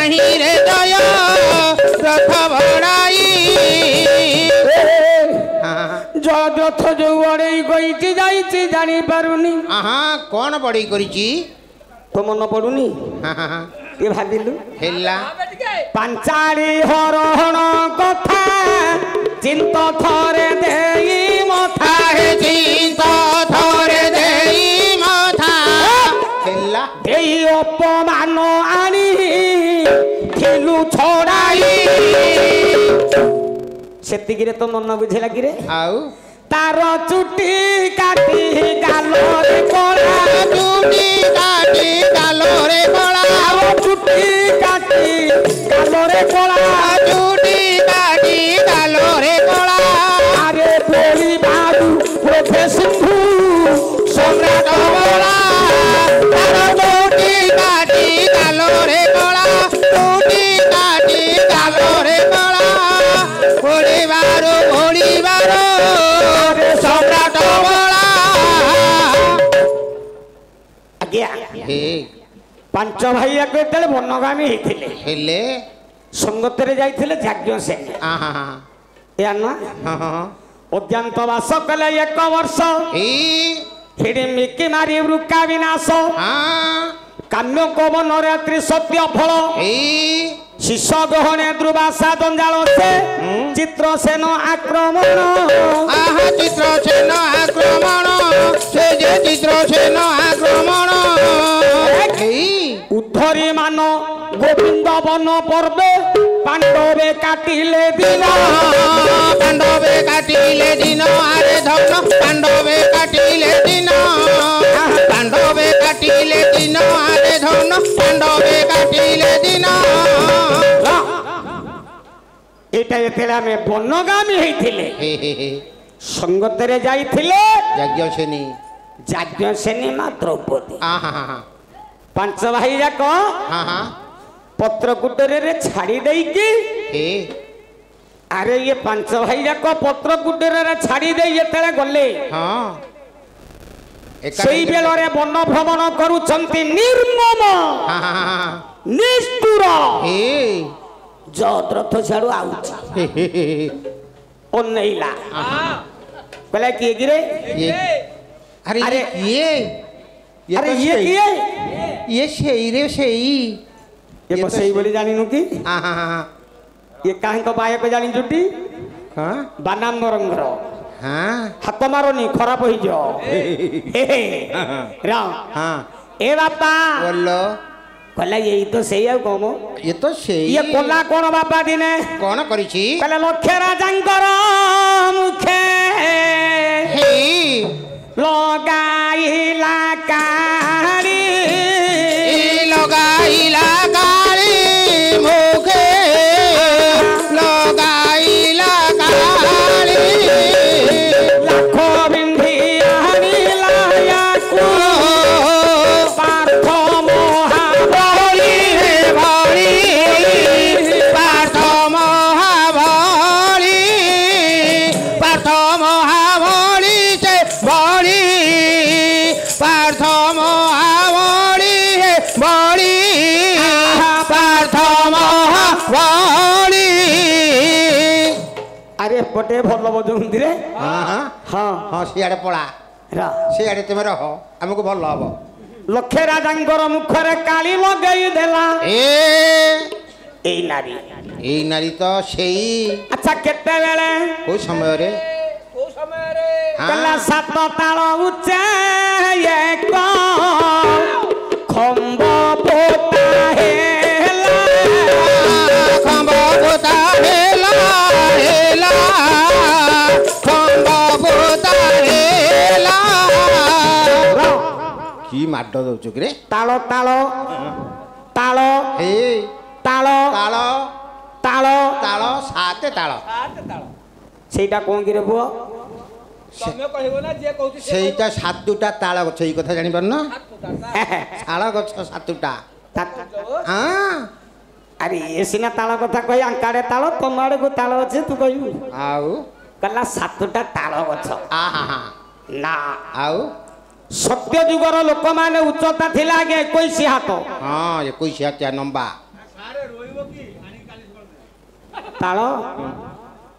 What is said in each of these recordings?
नहीं रे जय रथ भड़ाई रथ जो बड़े गई जाई जानी पारुनी कौन बड़ी करी तो मन पड़ुनी ये भाविलु हेला पांचाली हरण कथा चिंत थरे देई मथा हे चिंत थरे देई मथा हेला देई अपमान आनी खेलु छोड़ाई सेतिकिरे तो मन बुझेला किरे आउ तार चुटी काटी गालोरे कोला चुटी काटी गालोरे कोला चुटी काटी गालोरे कोला चुटी काटी गालोरे कोला अरे बोली बाबू प्रोफेसर सम्राट बोला तार चुटी काटी गालोरे कोला चुटी काटी गालोरे कोला भोली बारो सम्राट बोला आज्ञा हे पांच भाई आगे बनगामी होते हेले संगत जाइए जाज्ञ सेन या ना उद्यांत बास कले 1 वर्ष हिड़िमिकी मारी वृका विनाश काम्य कवन रात्रि सत्य फल शिष गहने द्रुवासा जंजाल से चित्रसेन आक्रमण चित्रसेन आक्रमण से जे चित्रसेन आक्रमण उद्धरी मान गोविंद वन पर्वे पांडवे काटिले दिन पांडवे काटिले दिन आरे धन पांडवे काटिले दिन पांडवे काटिले दिन आरे धन पांडवे काटिले दिन एटा एतेला में बनगामी हेथिले संगत रे जाइथिले जाज्ञ सेनी मा द्रौपदी पांच भाई जाक पत्रकुटर रे छाड़ी देई की अरे ये पांच भाई जाक पत्रकुटर रे छाड़ी देई एतेला गले सेई बेल रे वन भ्रमण करूछंती निर्मम निष्ठुर जद्रथ छाड़ू आउची ओनेला कहला किए गिरे अरे ये अरे ये किए ये सही रे सही ये को सही बोली जानी नु की ये काहे को बाय को जानी जुटी हां बानाम रंगर हां हाथ मारोनी खराब होई जो राम हां ए बापा बोलो कहला यही तो सही है कौन ये तो सही ये कोला कौन बापा दिने कौन करी कहला लक्ष्य राजांकर मुखे लगाइला काड़ी मुखे लगाइला काड़ी लाखो बिंधी आनिला को पार्थ महाबली भली पार्थ महाबली से बड़ी पार्थ महाबली बड़ी पार्थ महाबली अरे पटे भल बजौंदी रे हाँ हाँ हाँ सियाड़े पड़ा सियाड़े तुम रह आमको भल हम लक्ष्य राजांकर मुखरे काली लगई देला ए नारी तो सही अच्छा केते बेले को समय रे कला 7 ताल उच्चा एक खंब पोता हेला खंब पोता हेला हेला खंब पोता हेला की माड दउछु रे ताल ताल ताल हे ताल ताल ताल ताल 7 ताल सेटा कोन कि रे बुआ तमे कहबो ना जे कहती सेटा 7टा ताल गछ ई कथा जानि परना ताल गछ 7टा हां अरे ये सिना ताल कथा कहि अंकाडे ताल तमाडे को ताल अछि तू कहिबू आउ कला 7टा ताल गछ आ हा हा ना आउ सत्य जुगर लोक माने उच्चता थिला आगे 21 हाथ हां 21 हाथ नंबा ତାଳ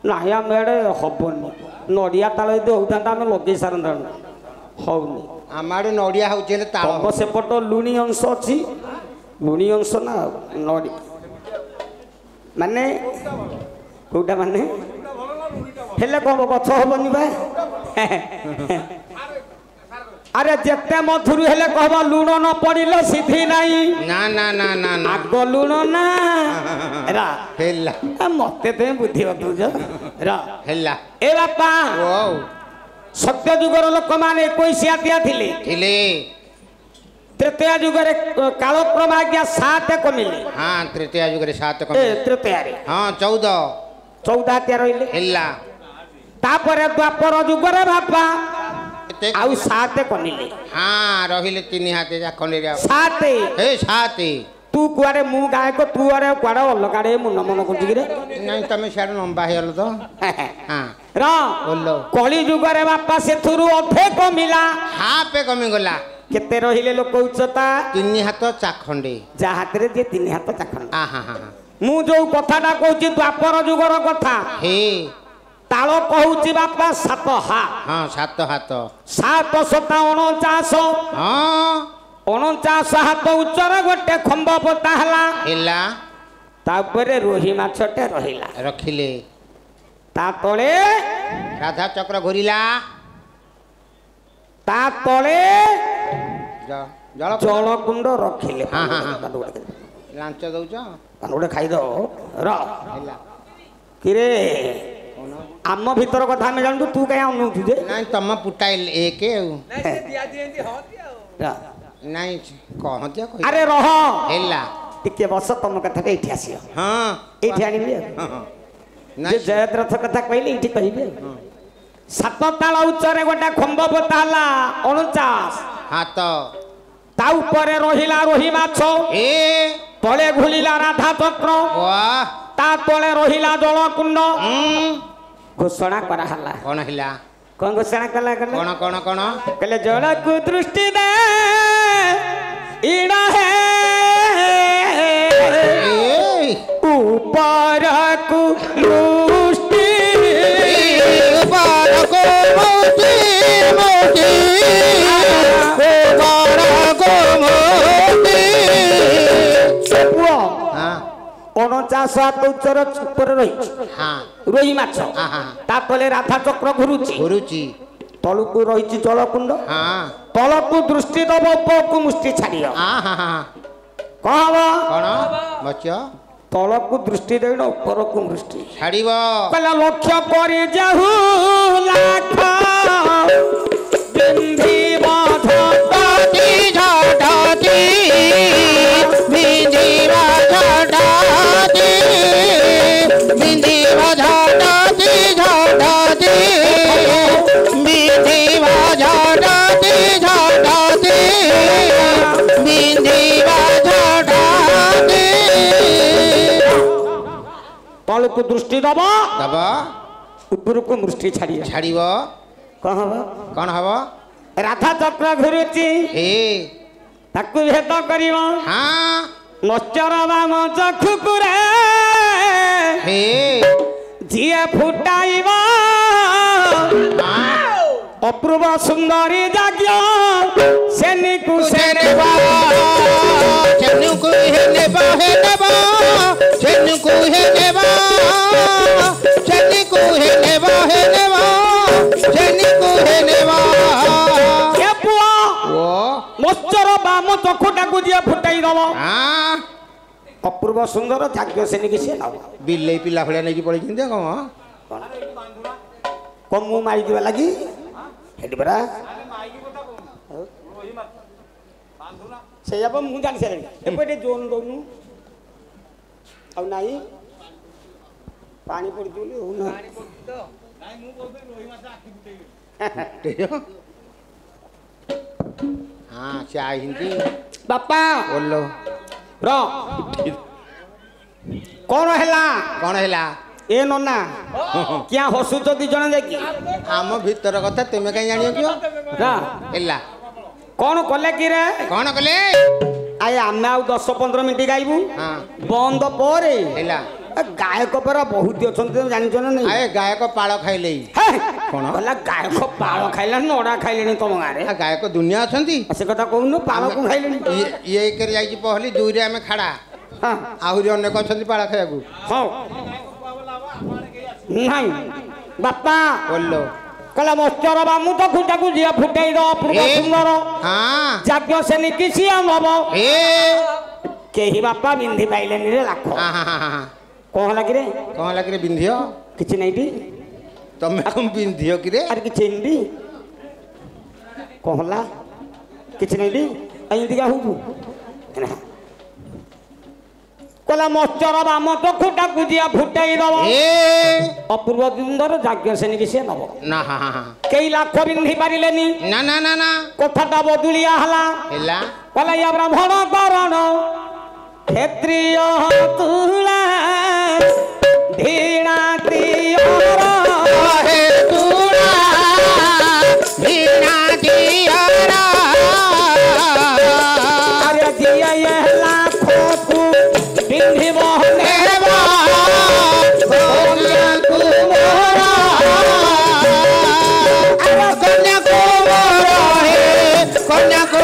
ନାହିଁ ଆମେ ଏଡ଼େ ହବନି ନଡ଼ିଆ ତାଳ ଯଦି ହଉଥାନ୍ତା ଆମେ ଲଗେଇ ସାରନ୍ତାଣି ହଉନି ଆମ ଆଡ଼େ ନଡ଼ିଆ ହେଉଛି ହେଲେ ତାଳ ତମ ସେପଟ ଲୁଣି ଅଂଶ ଅଛି ଲୁଣି ଅଂଶ ନା ନଡ଼ି ମାନେ କୋଉଟା ମାନେ ହେଲେ କଣ ଗଛ ହବନି ବା আরে যেতে মধুর হেলে কহব লুণ ন পড়িলে সিধি নাই না না না না না আগ লুণ না রা হেলা মতে তে বুদ্ধি বতুজ রা হেলা এ বাপা ও সত্য যুগর লোক মানে 21 দিয়া থিলে থিলে তৃতীয় যুগরে কালক্রম আজ্ঞা 7 কমিলে হ্যাঁ তৃতীয় যুগরে 7 এ কমিলে তৃতীয়ারে হ্যাঁ 14 হাতিয়া রইলে হেলা তারপরে দ্বাপর যুগরে বাপা আউ 7 কমিলে হ্যাঁ রহিলে 3 হাতে যা খন্ডেরিয়া 7 এ 7 তু কুয়ারে মু গায়ক তু আরে কুয়ারে অলগাড়ে মু নমন করছি রে নাই তুমি সিয়াড়ে লম্বা হয়ে গেল তো হ্যাঁ র বললো কলি যুগরে বাপা সেথুরু অধে কমিলা হাপে কমি গলা কেতে রহিলে লোক উচ্চতা 3 হাত চাখଣ୍ଡে যা হাতেরে যে 3 হাত চাখণ্ড আহা হা মু যে কথাটা কହୁছি দ্বাপর যুগর কথা হে তাଳ কହୁছি বাপা 7 হাত হ্যাঁ 7 হাত 7 7 49 হ্যাঁ 49 হাত উচ্চର ଗୋଟେ ଖମ୍ବ ପୋତା ହେଲା ହେଲା ତାପରେ ରୋହି ମାଛଟେ ରହିଲା ରଖିଲେ ତା ତଳେ ରାଧା ଚକ୍ର ଘୁରିଲା ତା ତଳେ ଜଳ ଜଳକୁଣ୍ଡ ରଖିଲେ ହଁ ହଁ ହଁ ଲାଞ୍ଚ ଦଉଛ ଗୋଟେ ଖାଇଦବ ର ହେଲା କିରେ ଆମ ଭିତର କଥା ଆମେ ଜାଣୁ ତୁ କାଇଁ ଅନଉଛୁ ଯେ ନାଇଁ ତମ ପୁଟାଇ ଏକେ ଆଉ ନାଇଁ ସେ ଦିଆ ଦିଏନ୍ତି ହନ୍ତି ଆଉ ନାଇଁ କହନ୍ତି କହି ଆରେ ରହ ହେଲା ଟିକେ ବସ ତମ କଥାଟା ଏଇଠି ଆସିବ ହଁ ଏଇଠି ଆଣିବି ହଁ ଯେ ନାଇଁ ଜୟଦ୍ରଥ କଥା କହିଲେ ଏଇଠି କହିବେ 7 ତାଳ ଉଚ୍ଚରେ ଗୋଟେ ଖମ୍ବ ପୋତା ହେଲା 49 ହାତ ତା ଉପରେ ରହିଲା ରୋହି ମାଛ ଏ ତଳେ ଘୁଲିଲା ରାଧା ଚକ୍ର ବାহ ତା ତଳେ ରହିଲା ଜଳକୁଣ୍ଡ ହୁଁ ଘୋଷଣା କରାହେଲା କଣ ହେଲା କଣ ଘୋଷଣା କଲା କଣ କଣ କଣ କହିଲେ ଜଳକୁ ଦୃଷ୍ଟି ଦେ ଇଡ଼ା ହେ ଉପରକୁ ଦୃଷ୍ଟି ଉପରକୁ ମୋତି ମୋତି ଉପରକୁ ମୋତି ପୁଅ ହଁ 49 ହାତ ଉଚ୍ଚର ଉପରେ ରହିଛି ହଁ ରୋହି ମାଛ ହଁ ହଁ ତା ତଳେ ରାଧା ଚକ୍ର ଘୁରୁଛି ଘୁରୁଚି ତଳକୁ ରହିଛି ଜଳକୁଣ୍ଡ ହଁ ତଳକୁ ଦୃଷ୍ଟି ଦବ ଉପରକୁ ମୁଷ୍ଟି ଛାଡ଼ିବ ହଁ ହଁ ହଁ କଣ ହବ କଣ ବଚ ତଳକୁ ଦୃଷ୍ଟି ଦେଇନ ଉପରକୁ ଦୃଷ୍ଟି ଛାଡ଼ିବ କହିଲା ଲକ୍ଷ୍ୟ କରି ଯାହୁ ଲାଖ ବିନ୍ଧିବ ଝଟତି ଝଟତି ବିନ୍ଧିବ ଝଟତି ବିନ୍ଧିବ ଝଟତି ଝଟତି ବିନ୍ଧିବ ଝଟତି ଝଟତି ବିନ୍ଧିବ ଝଟତି ତଳକୁ ଦୃଷ୍ଟି ଦବ ଦବ ଉପରକୁ ଦୃଷ୍ଟି ଛାଡ଼ିବ ଛାଡ଼ିବ କଣ ହବ କଣ ହବ ରାଧା ଚକ୍ର ଘୁରୁଛି ଏ ତାକୁ ଭେଦ କରିବ ହଁ ନଚର ବାମ ଚକ୍ଷୁକୁରେ ହେ ଯିଏ ଫୁଟାଇବ ଅପୂର୍ବ ସୁନ୍ଦରୀ ଯାଜ୍ଞ ସେନିକୁ ସେ ନେବ ସେନୁକୁ ହେ ନେବ ହେ ନେବ ସେନୁକୁ ହେ ନେବ ସେନିକୁ ହେ ନେବ ହେ ନେବ ସେନିକୁ ହେ ନେବ ଏ ପୁଅ ଓ ନଚର ବାମ ଚକ୍ଷୁଟାକୁ ଯିଏ ଫୁଟାଇ ଦବ ଆଁ ଅପୂର୍ବ ସୁନ୍ଦର ଯାଜ୍ଞ ସେନିକି ସେ ନବ ବିଲେଇ ପିଲା ଭଳିଆ ନେଇକି ପଳେଇଛନ୍ତି କଣ କଣ ମୁଁ ମାରିଯିବା ଲାଗି ହେଠି ପରା ସେଇଆ ମୁଁ ଜାଣି ସାରିଲିଣି ଏପଟେ ଜୋନ୍ ଦଉନୁ ଆଉ ନାହିଁ ପାଣି ପଡୁଛି ବୋଲି ହଉନା ହଁ ସେ ଆଇଛନ୍ତି ବାପା ଓଲୋ ର କଣ ହେଲା କଣ ହେଲା ଏ ନନା କିଆ ହସୁଛ ଦି ଜଣ ଯାଇକି ଆମ ଭିତର କଥା ତୁମେ କାହିଁ ଜାଣିବ କିଅ ରା ହେଲା କଣ କଲେ କି ରେ କଣ କଲେ ଆଏ ଆମେ ଆଉ 10-15 ମିନିଟ୍ ଗାଇବୁ ହଁ ବନ୍ଦ ପରେ ହେଲା ଗାୟକ ପରା ବହୁତ ଅଛନ୍ତି ତମେ ଜାଣିଛ ନା ନାଇଁ? ଆଏ ଗାୟକ ପାଳ ଖାଇଲେ କଣ କହିଲା ଗାୟକ ପାଳ ଖାଇଲାଣି ନଡ଼ା ଖାଇଲେଣି ତମ ଗାଁରେ? ଗାୟକ ଦୁନିଆ ଅଛନ୍ତି। ସେ କଥା କହୁନୁ ପାଳକୁ ଖାଇଲେଣି। ଇଏ ଏକରେ ଯାଇଛି ପହଲି, ଦୁଇରେ ଆମେ ଖାଡ଼ା, ଆହୁରି ଅନେକ ଅଛନ୍ତି ପାଳ ଖାଇବାକୁ। ହଉ ନାଇଁ ବାପା ବୋଲ କହିଲା ମସ୍ତର ବାମୁ ତ ଖୁଟାକୁ ଝିଅ ଫୁଟେଇ ଦବ ପୂର୍ବ ସୁନ୍ଦର ଯାଜ୍ଞ ସେନି କିଛି ନବ କେହି ବାପା ବିନ୍ଧି ପାଇଲେନି ରେ ଲାଖ। କଣ ହେଲା କିରେ? କଣ ହେଲା କିରେ ବିନ୍ଧିଅ? କିଛି ନାଇଁଟି। ତମେ କଣ ବିନ୍ଧିଅ କିରେ? ଆରେ କିଛି ହେଇନି। କଣ ହେଲା? କିଛି ନାଇଁଟି। ଏମିତିକା ହଉଛୁ କହିଲା ମସ୍ତର ବାମ ତ ଖୁଟାକୁ ଝିଅ ଫୁଟେଇ ଦବ ଅପୂର୍ବ ସୁନ୍ଦର ଯାଜ୍ଞ ସେନିକି ସିଏ ନବ। କେହି ଲାଖ ବିନ୍ଧି ପାରିଲେନି। ନା ନା ନା ନା କଥାଟା ବଦଳିଆ ହେଲା। କହିଲା ୟା ବ୍ରାହ୍ମଣ କରଣ କ୍ଷତ୍ରିୟ ତୁଳା ଧୀଣା ଦିଅର ତୁଳା ଧୀଣା ଦିଅର ଆରେ ଦିଆ ହେଲା ଖକୁ ପିନ୍ଧିବ ନେବ କନ୍ୟାକୁ ମୋର ଆରେ କନ୍ୟାକୁ ମୋର ହେ କନ୍ୟାକୁ